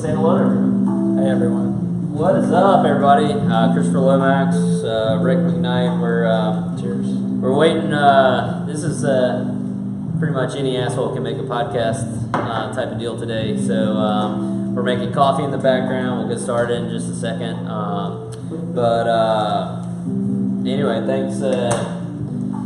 Say hello to everyone. Hey everyone. What is up, everybody? Christopher Lomax, Rick McKnight. Cheers. We're waiting. This is pretty much any asshole can make a podcast type of deal today. So we're making coffee in the background. We'll get started in just a second. Anyway,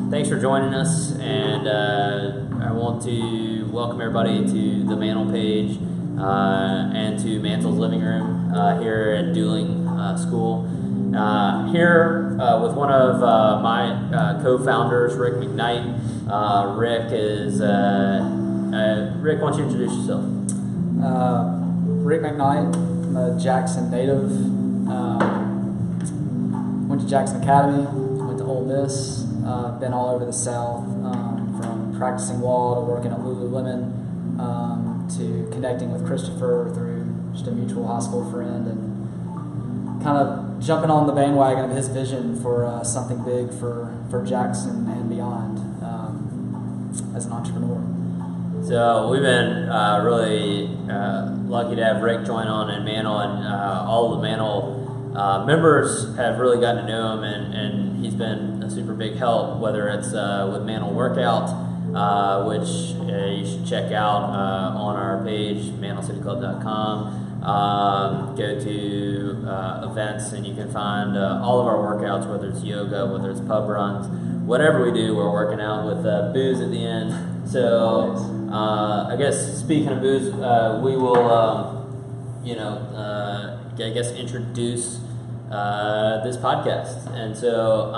thanks for joining us, and I want to welcome everybody to the Mantle page and to Mantle's living room here at Dueling School. Here with one of my co-founders, Rick McKnight. Rick, why don't you introduce yourself? Rick McKnight. I'm a Jackson native. Went to Jackson Academy. Went to Ole Miss. Been all over the South, from practicing law to working at Lululemon, to connecting with Christopher through just a mutual high school friend, and kind of jumping on the bandwagon of his vision for something big for Jackson and beyond as an entrepreneur. So we've been really lucky to have Rick join on in Mantle, and all of the Mantle members have really gotten to know him, and he's been a super big help, whether it's with Mantle Workout, which you should check out on our page, mantlecity.club.com. Go to events, and you can find all of our workouts, whether it's yoga, whether it's pub runs, whatever we do, we're working out with booze at the end. So I guess speaking of booze, we will, introduce this podcast. And so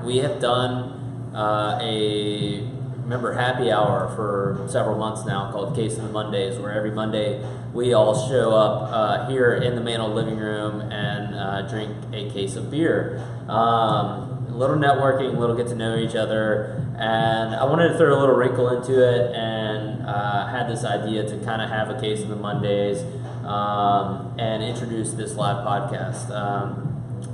we have done a member happy hour for several months now called Case of the Mondays, where every Monday we all show up here in the Mantle living room and drink a case of beer. A little networking, a little get to know each other, and I wanted to throw a little wrinkle into it, and had this idea to kind of have a Case of the Mondays and introduce this live podcast.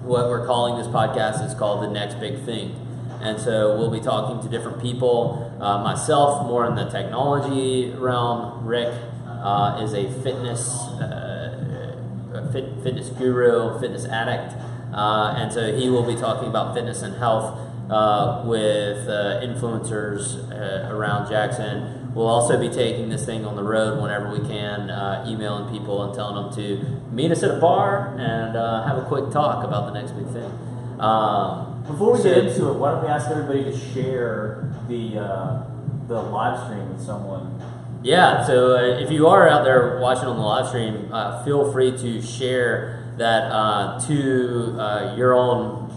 What we're calling this podcast is called The Next Big Thing. And so we'll be talking to different people. Myself, more in the technology realm. Rick is a fitness guru, fitness addict. And so he will be talking about fitness and health with influencers around Jackson. We'll also be taking this thing on the road whenever we can, emailing people and telling them to meet us at a bar and have a quick talk about the next big thing. Before we get into it, why don't we ask everybody to share the live stream with someone? Yeah, so if you are out there watching on the live stream, feel free to share that to your own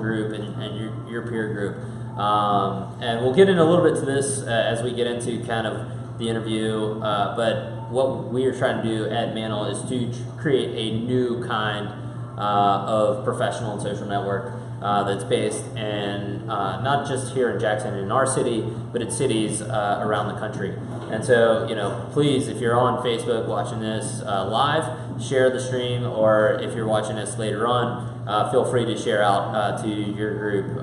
group and your peer group. And we'll get into a little bit to this as we get into kind of the interview. But what we are trying to do at Mantle is to create a new kind of professional and social network that's based in not just here in Jackson in our city, but in cities around the country. And so, please, if you're on Facebook watching this live, share the stream, or if you're watching this later on, feel free to share out to your group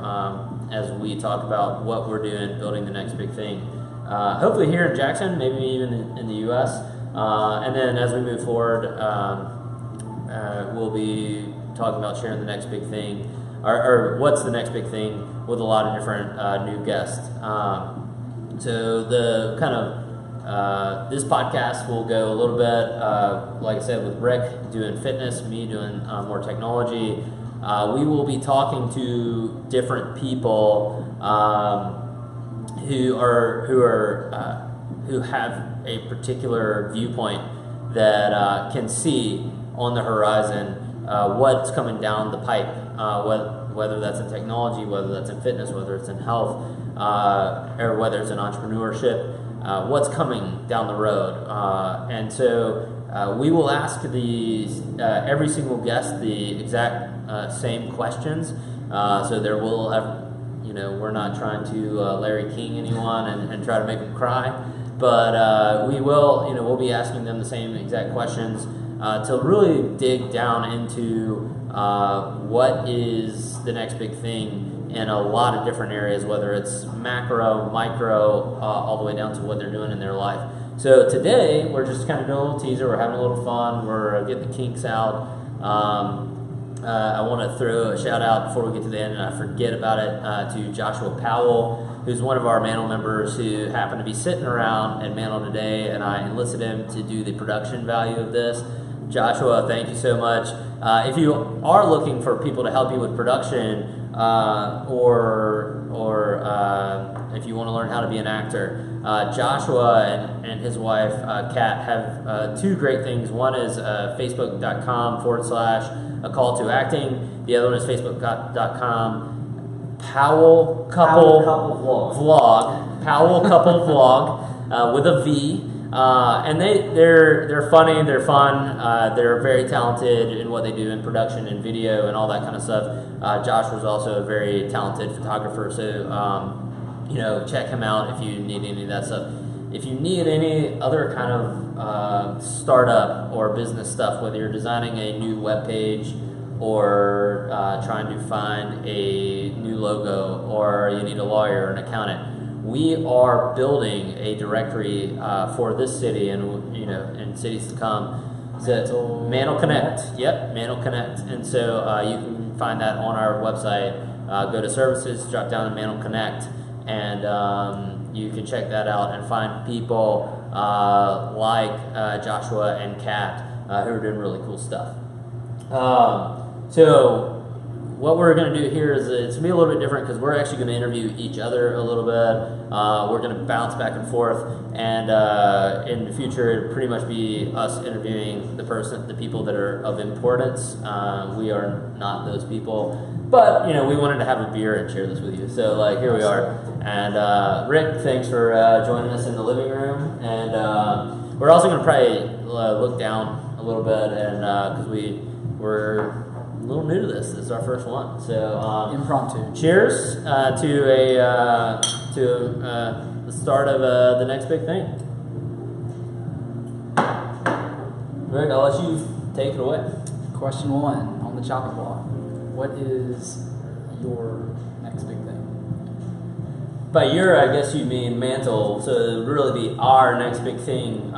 as we talk about what we're doing, building the next big thing. Hopefully here in Jackson, maybe even in the U.S. And then as we move forward, we'll be talking about sharing the next big thing, or what's the next big thing, with a lot of different new guests. So the kind of this podcast will go a little bit, like I said, with Rick doing fitness, me doing more technology. We will be talking to different people who have a particular viewpoint that can see on the horizon what's coming down the pipe, whether that's in technology, whether that's in fitness, whether it's in health, or whether it's in entrepreneurship, what's coming down the road. And so we will ask every single guest the exact same questions. So there will have, we're not trying to Larry King anyone and try to make them cry, but we will, we'll be asking them the same exact questions to really dig down into what is the next big thing in a lot of different areas, whether it's macro, micro, all the way down to what they're doing in their life. So today we're just kind of doing a little teaser. We're having a little fun. We're getting the kinks out. I want to throw a shout out before we get to the end, and I forget about it, to Joshua Powell, who's one of our Mantle members who happened to be sitting around at Mantle today, and I enlisted him to do the production value of this. Joshua, thank you so much. If you are looking for people to help you with production, or if you want to learn how to be an actor, Joshua and his wife, Kat, have two great things. One is facebook.com/a call to acting. The other one is facebook.com Powell Couple Vlog. Powell Couple Vlog with a V. And they're funny, they're fun, they're very talented in what they do in production and video and all that kind of stuff. Josh was also a very talented photographer, so check him out if you need any of that stuff. If you need any other kind of startup or business stuff, whether you're designing a new web page or trying to find a new logo, or you need a lawyer or an accountant, we are building a directory for this city and cities to come. So Mantle Connect. Yep, Mantle Connect. And so you can find that on our website. Go to services, drop down to Mantle Connect, and you can check that out and find people like Joshua and Kat who are doing really cool stuff. So what we're going to do here is it's going to be a little bit different because we're actually going to interview each other a little bit. We're going to bounce back and forth, and in the future it'll pretty much be us interviewing the people that are of importance. We are not those people, but we wanted to have a beer and share this with you. So here we are. And Rick, thanks for joining us in the living room. And we're also going to probably look down a little bit, and because we're a little new to this. This is our first one, so impromptu. Cheers to the start of the next big thing. Rick, I'll let you take it away. Question 1 on the chopping block: what is your next big thing? By your, I guess you mean Mantle. So it'd really be our next big thing.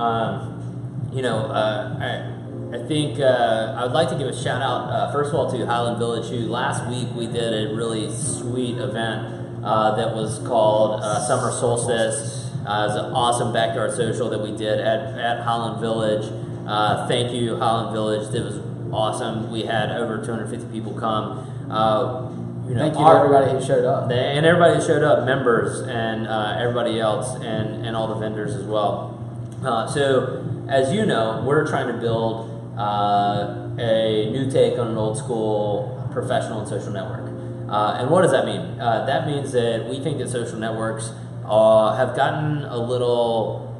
I think I would like to give a shout out, first of all, to Highland Village, who last week we did a really sweet event that was called Summer Solstice. It was an awesome backyard social that we did at Highland Village. Thank you, Highland Village. It was awesome. We had over 250 people come. Thank you to everybody who showed up. And everybody who showed up, members and everybody else, and all the vendors as well. So, as you know, we're trying to build a new take on an old school professional and social network. And what does that mean? That means that we think that social networks have gotten a little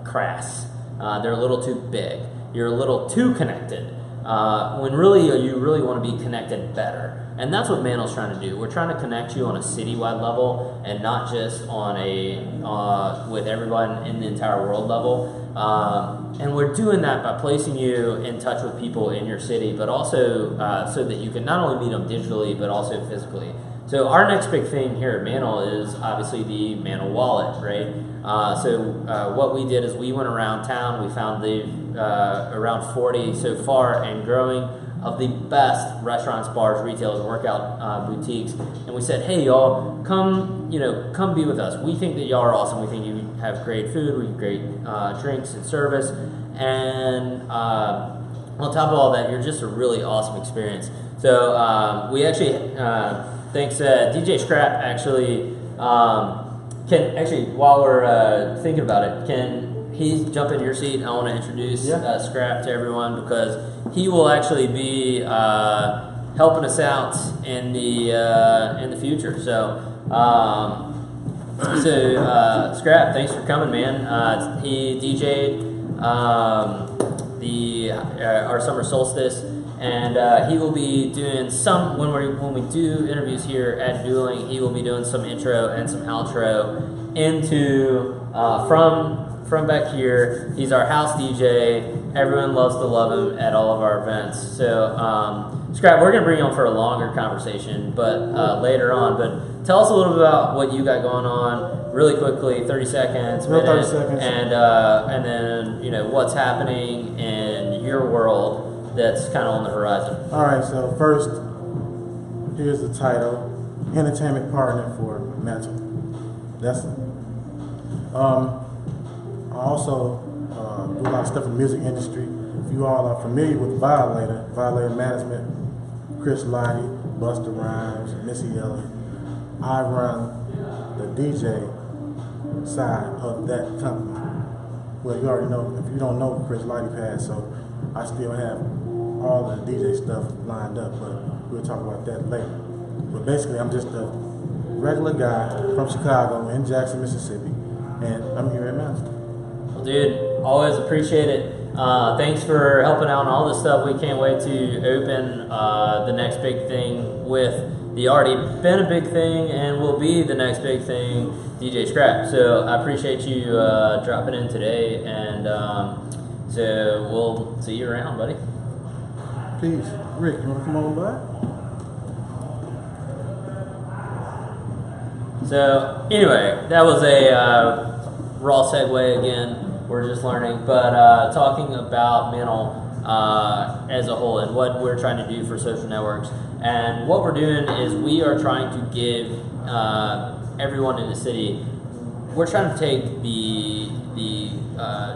crass. They're a little too big. You're a little too connected. When really you really want to be connected better. And that's what Mantle's trying to do. We're trying to connect you on a citywide level and not just on with everyone in the entire world level. And we're doing that by placing you in touch with people in your city, but also so that you can not only meet them digitally, but also physically. So our next big thing here at Mantle is obviously the Mantle Wallet, right? What we did is we went around town. We found around 40 so far and growing of the best restaurants, bars, retailers, workout boutiques, and we said, "Hey, y'all, come be with us. We think that y'all are awesome. We think you have great food, we have great drinks and service, and on top of all that, you're just a really awesome experience." So we actually, thanks DJ Scrap, actually can actually while we're thinking about it, can he jump in your seat? I want to introduce Scrap to everyone because he will actually be helping us out in the future. So, Scrap, thanks for coming, man. He DJ'd our summer solstice, and he will be doing some when we do interviews here at Dueling. He will be doing some intro and some outro into from back here. He's our house DJ, Everyone loves to love him at all of our events. So, Scrap, we're going to bring you on for a longer conversation, but later on. But tell us a little bit about what you got going on, really quickly, 30 seconds, No, 30 seconds. and then what's happening in your world that's kind of on the horizon. All right, so first, here's the title: Entertainment Partner for Mental. That's it. I also do a lot of stuff in the music industry. If you all are familiar with Violator Management, Chris Lottie, Busta Rhymes, Missy Elliott, I run the DJ side of that company. Well, you already know, if you don't know, Chris Lottie passed, so I still have all the DJ stuff lined up, but we'll talk about that later. But basically, I'm just a regular guy from Chicago in Jackson, Mississippi, and I'm here at Madison. Well, dude, always appreciate it. Thanks for helping out on all this stuff. We can't wait to open the next big thing with the already been a big thing and will be the next big thing, DJ Scrap. So I appreciate you dropping in today, and so we'll see you around, buddy. Peace. Rick, you want to come on by? So anyway, that was a raw segue again. We're just learning, but talking about Mantle as a whole and what we're trying to do for social networks. And what we're doing is we are trying to give everyone in the city, we're trying to take the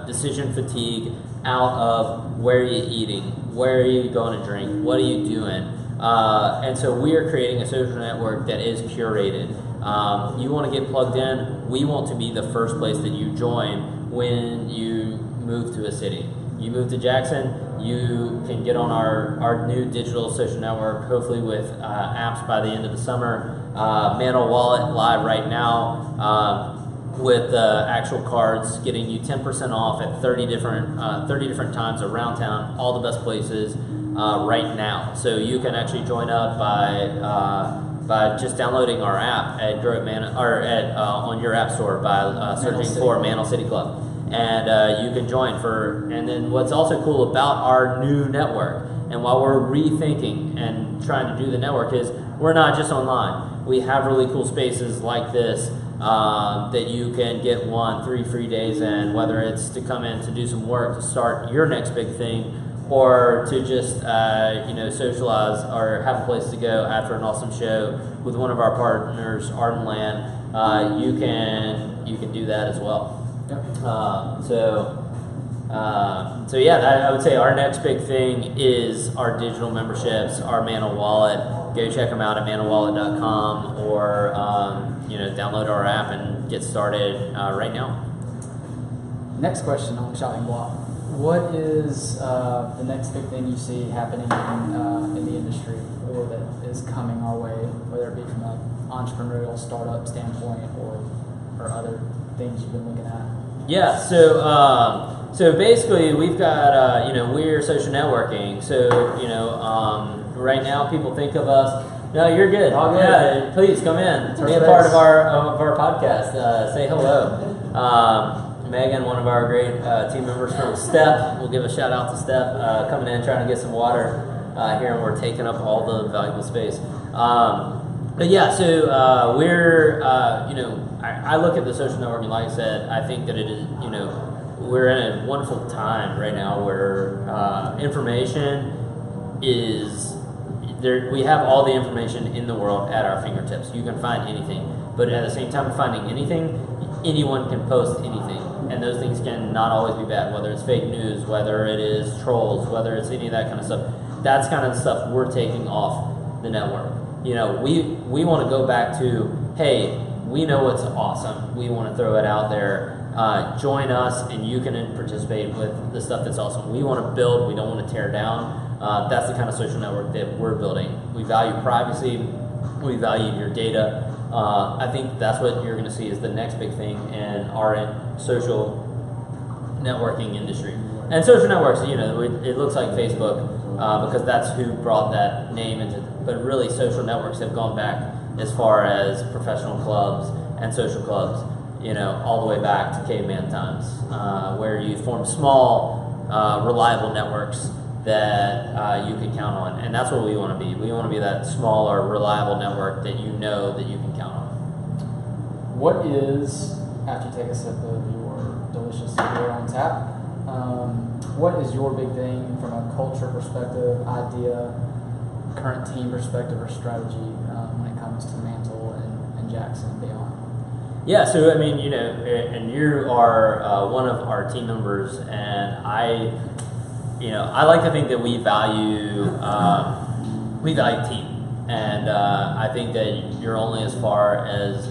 decision fatigue out of where are you eating, where are you going to drink, what are you doing. And so we are creating a social network that is curated. You want to get plugged in, we want to be the first place that you join when you move to a city. You move to Jackson, you can get on our new digital social network, hopefully with apps by the end of the summer. Mantle Wallet live right now with actual cards, getting you 10% off at 30 different times around town, all the best places right now. So you can actually join up by just downloading our app at on your app store by searching for Mantle City Club, and you can join for. And then what's also cool about our new network, and while we're rethinking and trying to do the network, is we're not just online. We have really cool spaces like this that you can get 3 free days in, whether it's to come in to do some work to start your next big thing, or to just socialize or have a place to go after an awesome show with one of our partners, Art and Land. You can do that as well. Yep. So yeah, I would say our next big thing is our digital memberships, our Mantle Wallet. Go check them out at mantlewallet.com, or download our app and get started right now. Next question on the shopping block. What is the next big thing you see happening in the industry, or that is coming our way, whether it be from an entrepreneurial startup standpoint or other things you've been looking at? Yeah, so basically we've got we're social networking. So right now people think of us. No, you're good. All good. Yeah, please come in. Be a part of our podcast. Say hello. Megan, one of our great team members from Step, we'll give a shout out to Step, coming in trying to get some water here, and we're taking up all the valuable space. But yeah, so we're I look at the social networking, like I said, I think that it is we're in a wonderful time right now where information is there. We have all the information in the world at our fingertips. You can find anything, but at the same time of finding anything, anyone can post anything. And those things can not always be bad, whether it's fake news, whether it is trolls, whether it's any of that kind of stuff. That's kind of the stuff we're taking off the network. We want to go back to, hey, we know what's awesome. We want to throw it out there. Join us, and you can participate with the stuff that's awesome. We want to build. We don't want to tear down. That's the kind of social network that we're building. We value privacy. We value your data. I think that's what you're going to see is the next big thing in our social networking industry. And social networks, it looks like Facebook because that's who brought that name into. But really, social networks have gone back as far as professional clubs and social clubs. All the way back to caveman times, where you form small reliable networks that you can count on, and that's what we want to be. We want to be that smaller, reliable network that you know that you can count on. What is, after you take a sip of your delicious beer on tap, what is your big thing from a culture perspective, idea, current team perspective, or strategy when it comes to Mantle and Jackson and beyond? Yeah, so I mean, you know, and you are one of our team members, and I like to think that we value team, and I think that you're only as far as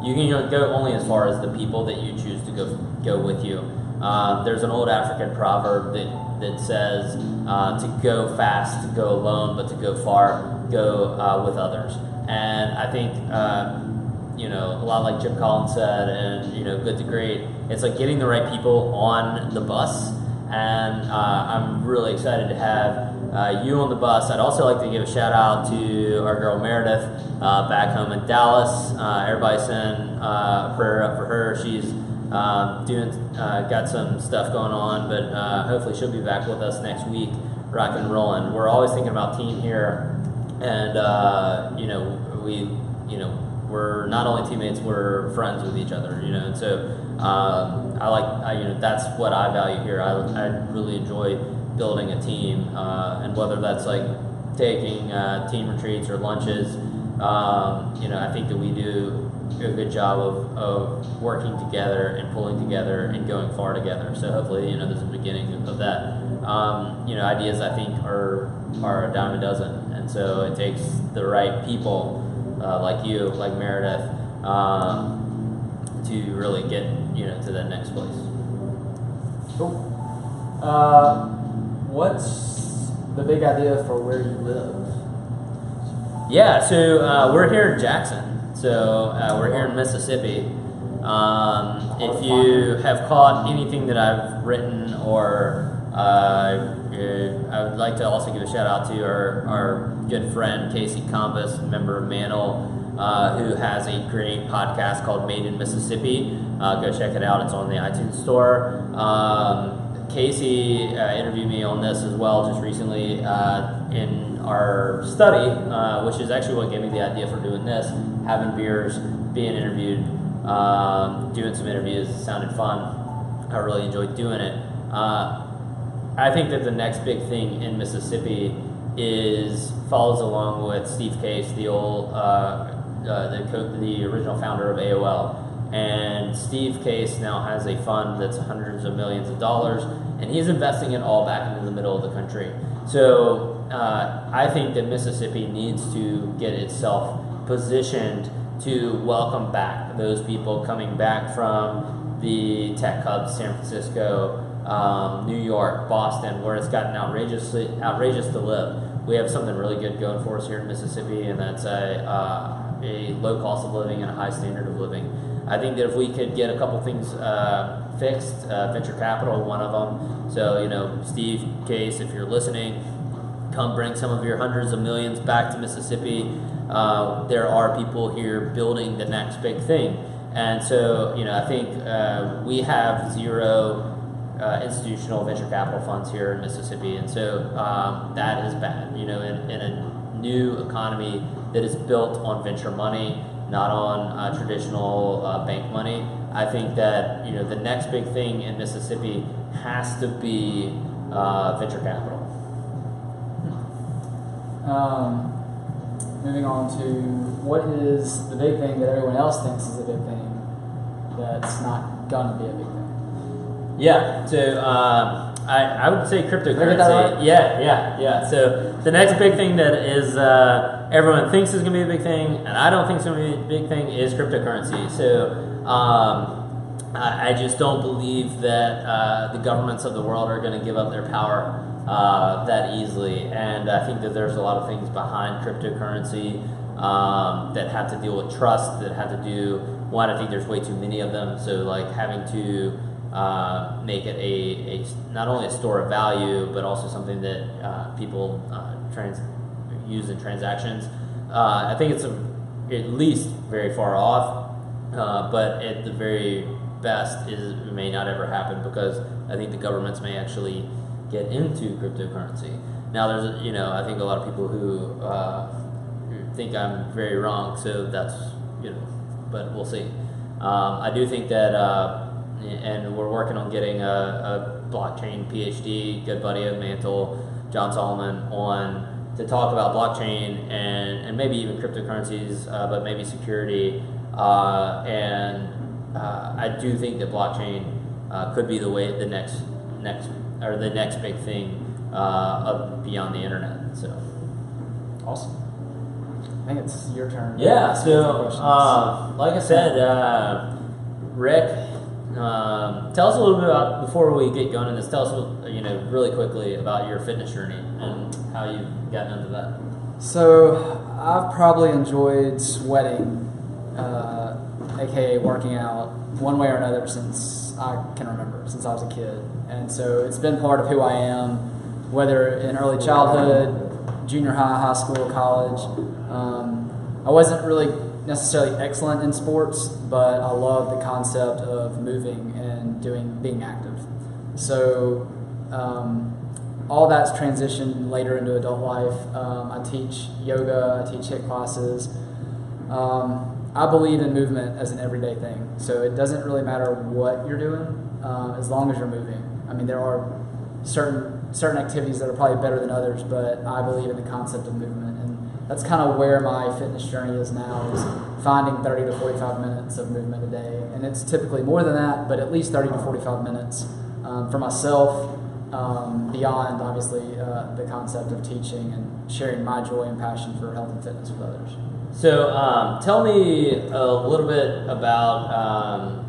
you can go only as far as the people that you choose to go with you. There's an old African proverb that says to go fast, to go alone, but to go far, go with others. And I think a lot like Jim Collins said, and good to great. It's like getting the right people on the bus, and I'm really excited to have you on the bus. I'd also like to give a shout out to our girl Meredith back home in Dallas. Everybody send a prayer up for her. She's got some stuff going on, but hopefully she'll be back with us next week, rock and rolling. We're always thinking about team here, and we're not only teammates, we're friends with each other, and so that's what I value here. I really enjoy building a team, and whether that's like taking team retreats or lunches, I think that we do a good job of working together and pulling together and going far together. So hopefully, there's a beginning of that. Ideas I think are a dime a dozen, and so it takes the right people like you, like Meredith, to really get to that next place. Cool. What's the big idea for where you live? Yeah, so we're here in Jackson. So we're here in Mississippi. If you have caught anything that I've written, or I would like to also give a shout out to our good friend Casey Compass, member of Mantle, who has a great podcast called Made in Mississippi. Go check it out. It's on the iTunes store. Casey interviewed me on this as well just recently in our study, which is actually what gave me the idea for doing this, having beers, being interviewed, doing some interviews. It sounded fun. I really enjoyed doing it. I think that the next big thing in Mississippi follows along with Steve Case, the old the original founder of AOL. And Steve Case now has a fund that's hundreds of millions of dollars, and he's investing it all back into the middle of the country. So I think that Mississippi needs to get itself positioned to welcome back those people coming back from the tech hubs, San Francisco, New York, Boston, where it's gotten outrageous to live. We have something really good going for us here in Mississippi, and that's a low cost of living and a high standard of living. I think that if we could get a couple things fixed, venture capital, one of them. So, Steve Case, if you're listening, come bring some of your hundreds of millions back to Mississippi. There are people here building the next big thing. And so, I think we have zero institutional venture capital funds here in Mississippi. And so that is bad, in a new economy that is built on venture money, not on traditional bank money. I think that the next big thing in Mississippi has to be venture capital. Moving on to what is the big thing that everyone else thinks is a big thing that's not gonna be a big thing? Yeah, so I would say cryptocurrency. Right? Yeah. So the next big thing that is everyone thinks is going to be a big thing, and I don't think is going to be a big thing, is cryptocurrency. So I just don't believe that the governments of the world are going to give up their power that easily. And I think that there's a lot of things behind cryptocurrency that have to deal with trust, that have to do, one, I think there's way too many of them. So like having to make it a not only a store of value, but also something that people use in transactions. I think it's at least very far off, but at the very best, it may not ever happen, because I think the governments may actually get into cryptocurrency. Now, there's I think a lot of people who think I'm very wrong, so that's but we'll see. I do think that, and we're working on getting a blockchain PhD, good buddy of Mantle, John Solomon, on to talk about blockchain and maybe even cryptocurrencies, but maybe security. I do think that blockchain could be the next big thing beyond the internet. So Awesome. I think it's your turn. yeah. Ask So some questions. like I said, Rick, tell us a little bit about, before we get going in this. Tell us really quickly about your fitness journey and how you've gotten into that. So I've probably enjoyed sweating, aka working out, one way or another since I can remember, since I was a kid. And so it's been part of who I am, whether in early childhood, junior high school, college. I wasn't really necessarily excellent in sports, but I love the concept of moving and being active. So all that's transitioned later into adult life. I teach yoga, I teach HIIT classes. I believe in movement as an everyday thing. So it doesn't really matter what you're doing, as long as you're moving. I mean, there are certain activities that are probably better than others, but I believe in the concept of movement. And that's kind of where my fitness journey is now, is finding 30 to 45 minutes of movement a day. And it's typically more than that, but at least 30 to 45 minutes for myself, beyond, obviously, the concept of teaching and sharing my joy and passion for health and fitness with others. So tell me a little bit about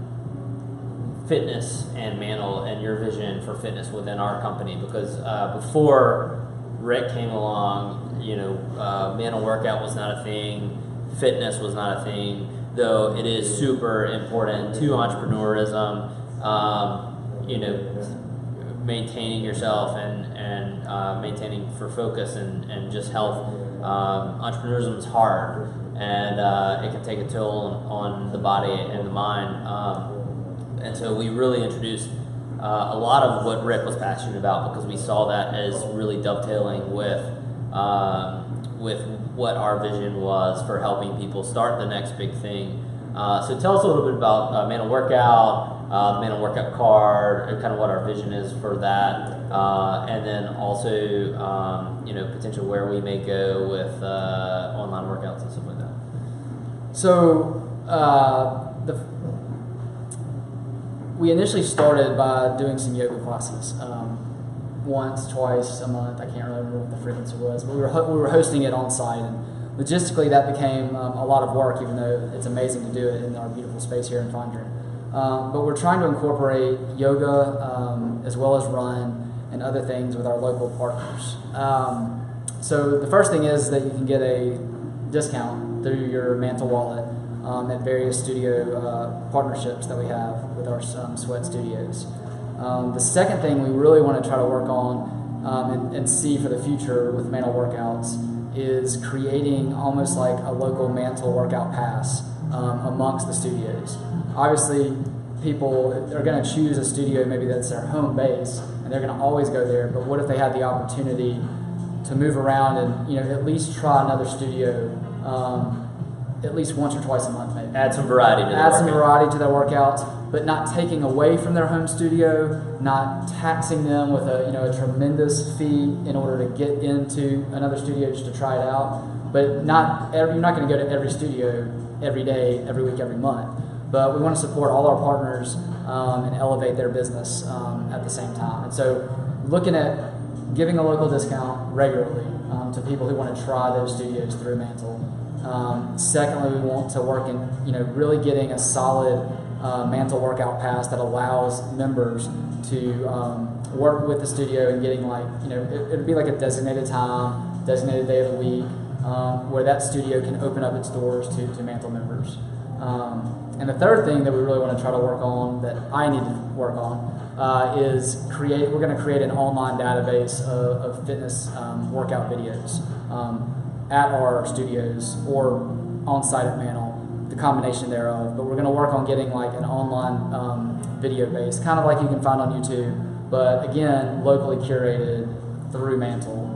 fitness and Mantle and your vision for fitness within our company, because before Rick came along, Mantle workout was not a thing, fitness was not a thing, though it is super important to entrepreneurism, maintaining yourself and maintaining for focus and just health. Entrepreneurism is hard, and it can take a toll on the body and the mind. And so we really introduced a lot of what Rick was passionate about, because we saw that as really dovetailing with what our vision was for helping people start the next big thing. So tell us a little bit about Mantle Workout, Mantle Workout Card, and kind of what our vision is for that, and then also potential where we may go with online workouts and stuff like that. So we initially started by doing some yoga classes, once, twice a month. I can't really remember what the frequency was, but we were hosting it on site, and logistically that became a lot of work, even though it's amazing to do it in our beautiful space here in Fondren. But we're trying to incorporate yoga as well as run and other things with our local partners. So the first thing is that you can get a discount through your Mantle wallet at various studio partnerships that we have with our sweat studios. The second thing we really want to try to work on and see for the future with Mantle Workouts is creating almost like a local Mantle workout pass amongst the studios. Obviously, people are going to choose a studio maybe that's their home base, and they're going to always go there, but what if they had the opportunity to move around and at least try another studio at least once or twice a month, maybe. Add some variety to their workouts, but not taking away from their home studio, not taxing them with a tremendous fee in order to get into another studio just to try it out. But you're not going to go to every studio every day, every week, every month. But we want to support all our partners and elevate their business at the same time. And so looking at giving a local discount regularly to people who want to try those studios through Mantle. Secondly, we want to work in really getting a solid Mantle workout pass that allows members to work with the studio and getting it'd be like a designated time, designated day of the week, where that studio can open up its doors to Mantle members. And the third thing that we really want to try to work on, that I need to work on, is we're going to create an online database of fitness workout videos at our studios or on site at Mantle, the combination thereof. But we're going to work on getting an online video base, kind of like you can find on YouTube, but again, locally curated through Mantle,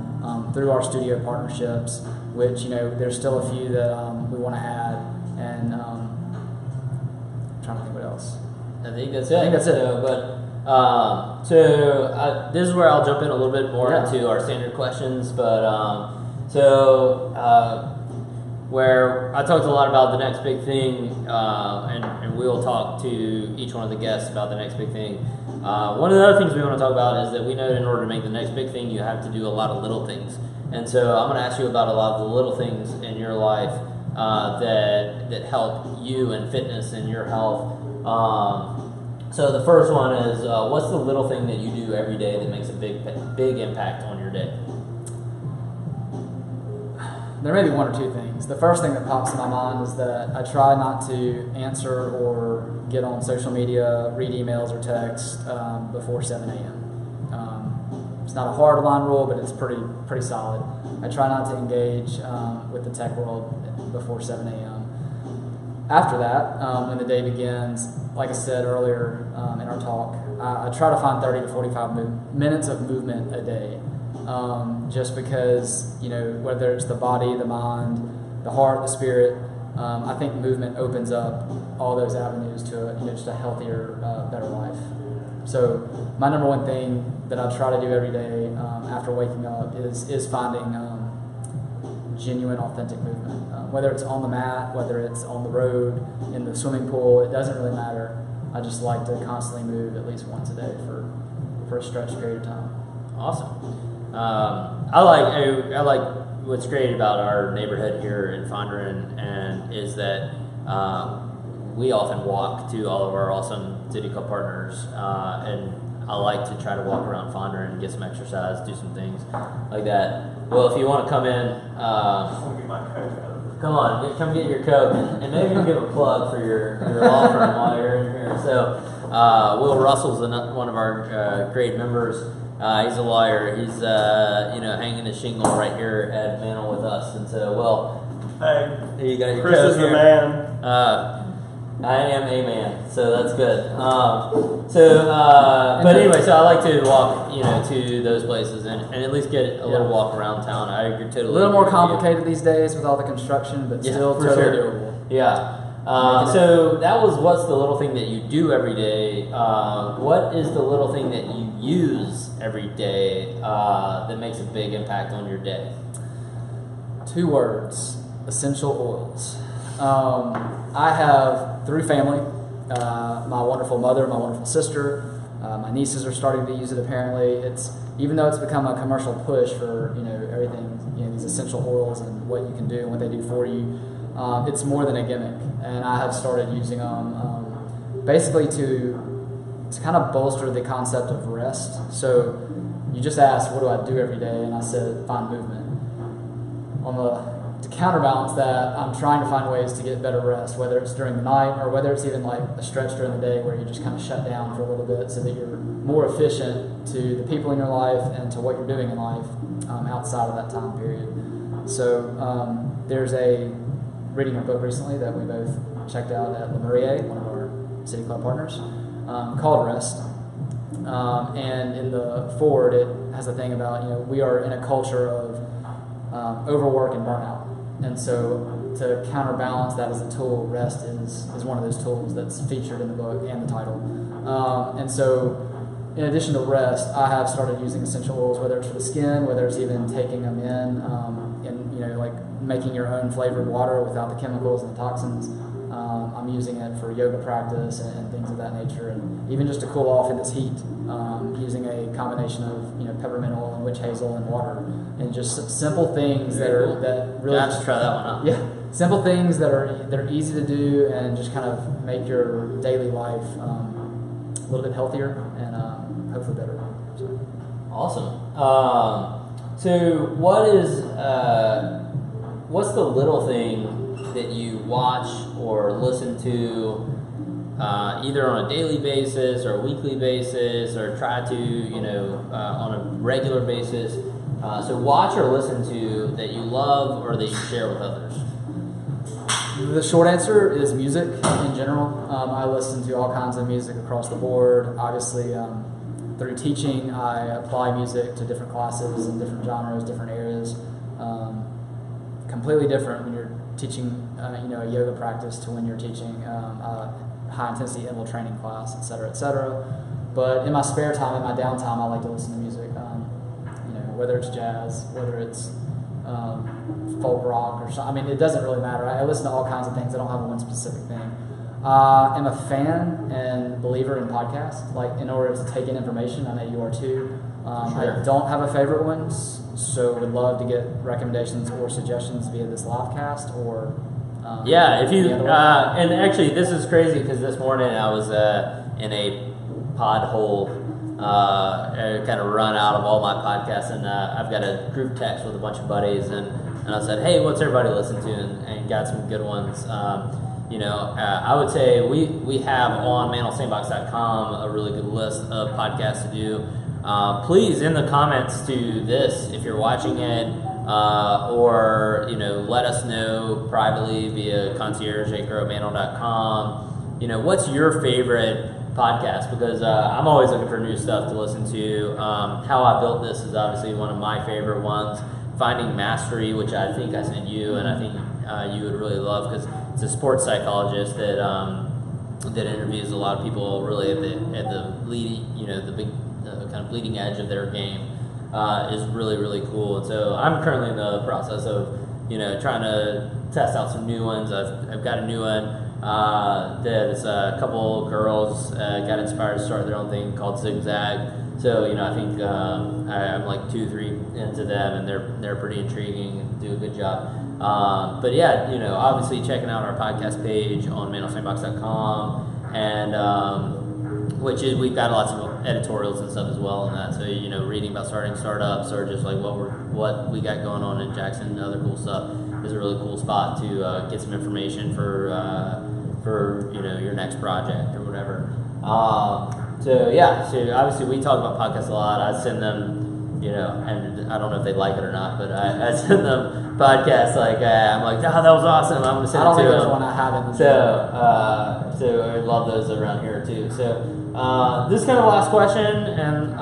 through our studio partnerships, which, there's still a few that we want to add, and I'm trying to think what else. I think that's it. I think that's it. This is where I'll jump in a little bit more into our standard questions, but where I talked a lot about the next big thing, and we'll talk to each one of the guests about the next big thing. One of the other things we want to talk about is that we know in order to make the next big thing, you have to do a lot of little things. And so I'm going to ask you about a lot of the little things in your life that help you in fitness and your health. So the first one is, what's the little thing that you do every day that makes a big impact on your day? There may be one or two things. The first thing that pops in my mind is that I try not to answer or get on social media, read emails or texts before 7 a.m. It's not a hard line rule, but it's pretty solid. I try not to engage with the tech world before 7 a.m. After that, when the day begins, like I said earlier in our talk, I try to find 30 to 45 minutes of movement a day. Just because, whether it's the body, the mind, the heart, the spirit, I think movement opens up all those avenues to just a healthier, better life. So my number one thing that I try to do every day after waking up is finding genuine, authentic movement. Whether it's on the mat, whether it's on the road, in the swimming pool, it doesn't really matter. I just like to constantly move at least once a day for a stretched period of time. Awesome. I like what's great about our neighborhood here in Fondren, and is that we often walk to all of our awesome City Club partners, and I like to try to walk around Fondren and get some exercise, do some things like that. Well, if you want to come in, come on, come get your Coke, and maybe you can give a plug for your law firm while you're in here. So Will Russell's one of our great members. He's a lawyer. He's hanging a shingle right here at Mantle with us. And so, hey, you got your Chris Coke is here. the man. I am a man, so that's good. But anyway, so I like to walk, to those places and at least get a little walk around town. I agree totally. A little more complicated these days with all the construction, but still for totally sure. doable. Yeah. So that was what's the little thing that you do every day. What is the little thing that you use every day that makes a big impact on your day? 2 words: essential oils. I have 3 family. My wonderful mother, my wonderful sister, my nieces are starting to use it. Apparently, even though it's become a commercial push for everything, these essential oils and what you can do and what they do for you. It's more than a gimmick, and I have started using them basically to kind of bolster the concept of rest. So you just asked, what do I do every day? And I said, find movement. To counterbalance that, I'm trying to find ways to get better rest, whether it's during the night or whether it's even like a stretch during the day where you just kind of shut down for a little bit so that you're more efficient to the people in your life and to what you're doing in life outside of that time period. So there's reading a book recently that we both checked out at Le Maurier, one of our City Club partners, called Rest. And in the forward, it has a thing about, we are in a culture of overwork and burnout. And so to counterbalance that as a tool, rest is one of those tools that's featured in the book and the title. And so in addition to rest, I have started using essential oils, whether it's for the skin, whether it's even taking them in, like making your own flavored water without the chemicals and the toxins. I'm using it for yoga practice and things of that nature, and even just to cool off in this heat, using a combination of peppermint oil and witch hazel and water, and just simple things that really I have to try that one out. Yeah, simple things that are easy to do and just kind of make your daily life a little bit healthier and hopefully better. So. Awesome. So what's the little thing that you watch or listen to either on a daily basis or a weekly basis, or try to on a regular basis? So watch or listen to that you love or that you share with others. The short answer is music in general. I listen to all kinds of music across the board. Obviously, through teaching, I apply music to different classes and different genres, different areas. Completely different when you're teaching, a yoga practice to when you're teaching a high-intensity interval training class, et cetera, et cetera. But in my spare time, in my downtime, I like to listen to music. Whether it's jazz, whether it's folk rock or something. I mean, it doesn't really matter. I listen to all kinds of things. I don't have one specific thing. I'm a fan and believer in podcasts. Like, in order to take in information, I know you are too. Sure. I don't have a favorite one, so would love to get recommendations or suggestions via this live cast or. If you and actually this is crazy because this morning I was in a pod hole, kind of run out of all my podcasts, and I've got a group text with a bunch of buddies, and I said, hey, what's everybody listening to, and got some good ones. I would say we have on mantlesandbox.com a really good list of podcasts to do. Please, in the comments to this, if you're watching it, or let us know privately via concierge@growmantle.com. What's your favorite podcast? Because I'm always looking for new stuff to listen to. How I Built This is obviously one of my favorite ones. Finding Mastery, which I think I sent you, and I think you would really love because it's a sports psychologist that interviews a lot of people really at the leading, the big kind of bleeding edge of their game. Is really, really cool. And so I'm currently in the process of, trying to test out some new ones. I've got a new one that is a couple girls got inspired to start their own thing called Zigzag. So, I think I'm like 2-3 into them, and they're pretty intriguing and do a good job. But yeah, obviously checking out our podcast page on mantlesandbox.com, and which is, we've got lots of editorials and stuff as well on that. So, reading about starting startups or just like what we got going on in Jackson and other cool stuff is a really cool spot to get some information for your next project or whatever. So obviously we talk about podcasts a lot. I send them, and I don't know if they like it or not, but I send them podcasts I'm like, that was awesome. I'm gonna send it to them. I don't think there's one I haven't. So I love those around here too. So this is kind of the last question, and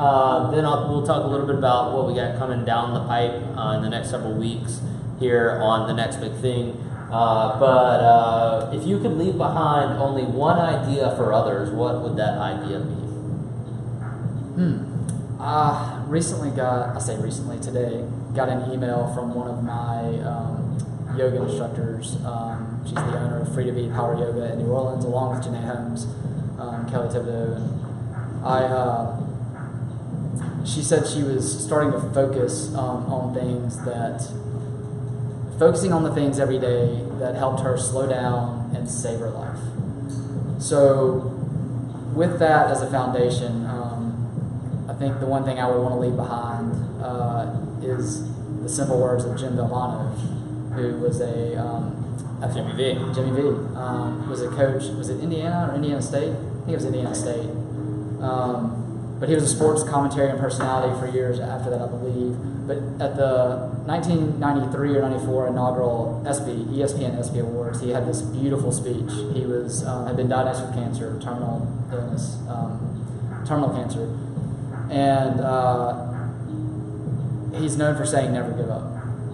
then we'll talk a little bit about what we got coming down the pipe in the next several weeks here on the next big thing. But if you could leave behind only one idea for others, what would that idea be? Today, got an email from one of my yoga instructors. She's the owner of Free to Be Power Yoga in New Orleans, along with Janae Holmes, Kelly Thibodeau, and she said she was starting to focus focusing on the things every day that helped her slow down and save her life. So with that as a foundation, I think the one thing I would want to leave behind is the simple words of Jim Delvano, who was Jimmy V. Was a coach. Was it Indiana or Indiana State? I think it was Indiana State. But he was a sports commentary and personality for years after that, I believe. But at the 1993 or 94 inaugural ESPN ESPY Awards, he had this beautiful speech. He had been diagnosed with cancer, terminal cancer. And he's known for saying never give up.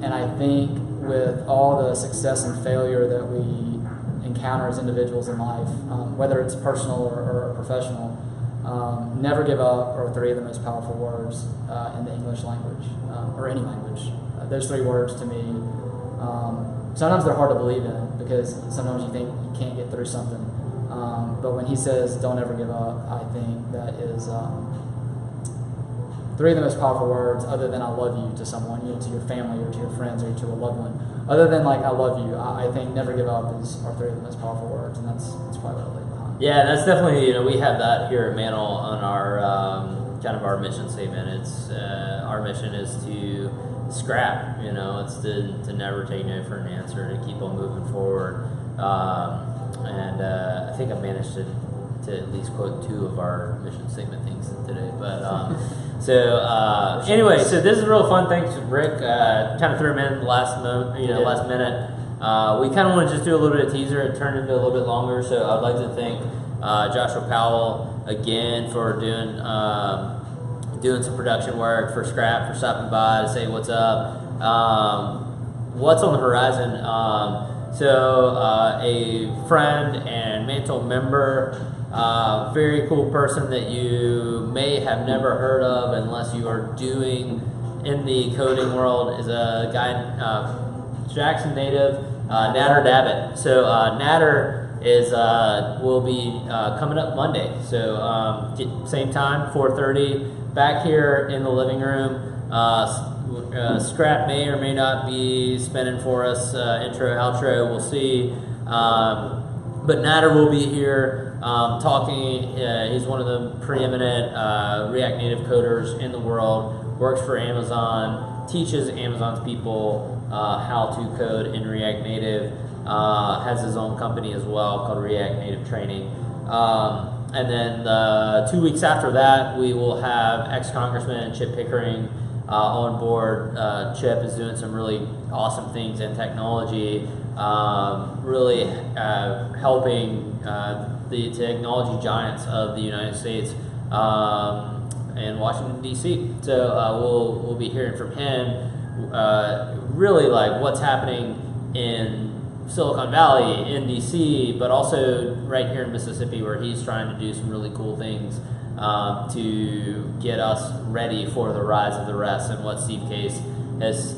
And I think with all the success and failure that we encounter as individuals in life, whether it's personal or professional, never give up are three of the most powerful words in the English language, or any language. Those three words to me, sometimes they're hard to believe in because sometimes you think you can't get through something. But when he says don't ever give up, I think that is three of the most powerful words other than I love you to someone, to your family or to your friends or to a loved one. Other than I love you, I think never give up are three of the most powerful words, and that's probably what I leave behind. Yeah, that's definitely, we have that here at Mantle on our kind of our mission statement. It's our mission is to scrap, it's to never take no for an answer, to keep on moving forward. And I think I managed to at least quote two of our mission statement things today. But anyway, so this is real fun. Thanks, Rick. Kind of threw him in last minute. We kind of want to just do a little bit of teaser. It turned into a little bit longer, so I'd like to thank Joshua Powell again for doing doing some production work for Scrap for stopping by to say what's up. What's on the horizon? A friend and Mantle member, very cool person that you may have never heard of unless you are doing in the coding world, is a guy, Jackson native, Natter Dabbit. So Natter is will be coming up Monday. So same time, 4:30, back here in the living room. Scrap may or may not be spinning for us, intro, outro, we'll see. But Natter will be here talking. He's one of the preeminent React Native coders in the world, works for Amazon, teaches Amazon's people how to code in React Native, has his own company as well called React Native Training. And then 2 weeks after that, we will have ex-Congressman Chip Pickering on board. Chip is doing some really awesome things in technology, really helping the technology giants of the United States and Washington D.C. So we'll be hearing from him, really like what's happening in Silicon Valley, in D.C., but also right here in Mississippi, where he's trying to do some really cool things to get us ready for the rise of the rest, and what Steve Case is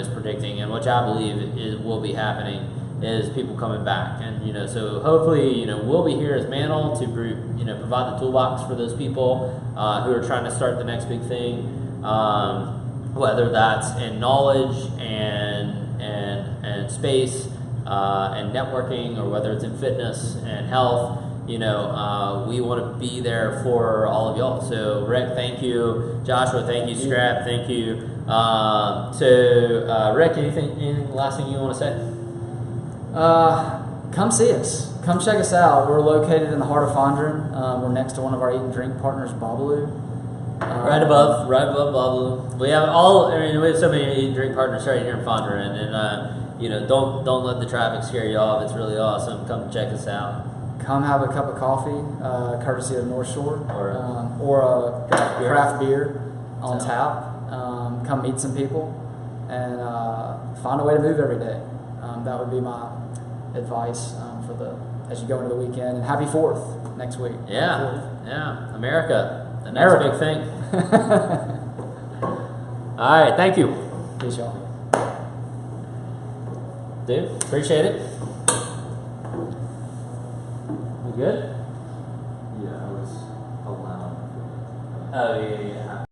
predicting, and which I believe will be happening, is people coming back. And so hopefully we'll be here as Mantle to provide the toolbox for those people who are trying to start the next big thing, whether that's in knowledge and space and networking, or whether it's in fitness and health. We want to be there for all of y'all. So Rick, thank you. Joshua, thank you. Scrap, thank you. Rick, anything last thing you want to say? Come see us. Come check us out. We're located in the heart of Fondren. We're next to one of our eat and drink partners, Babalu. Right above Babalu. We have so many eat and drink partners right here in Fondren, and don't let the traffic scare you off. It's really awesome. Come check us out. Come have a cup of coffee, courtesy of North Shore, or a craft beer on tap. Come meet some people, and find a way to move every day. That would be my advice as you go into the weekend. And happy 4th next week. Yeah, America, the next big thing. All right, thank you. Peace, y'all. Dude, appreciate it. We good? Yeah, I was allowed. Oh, yeah.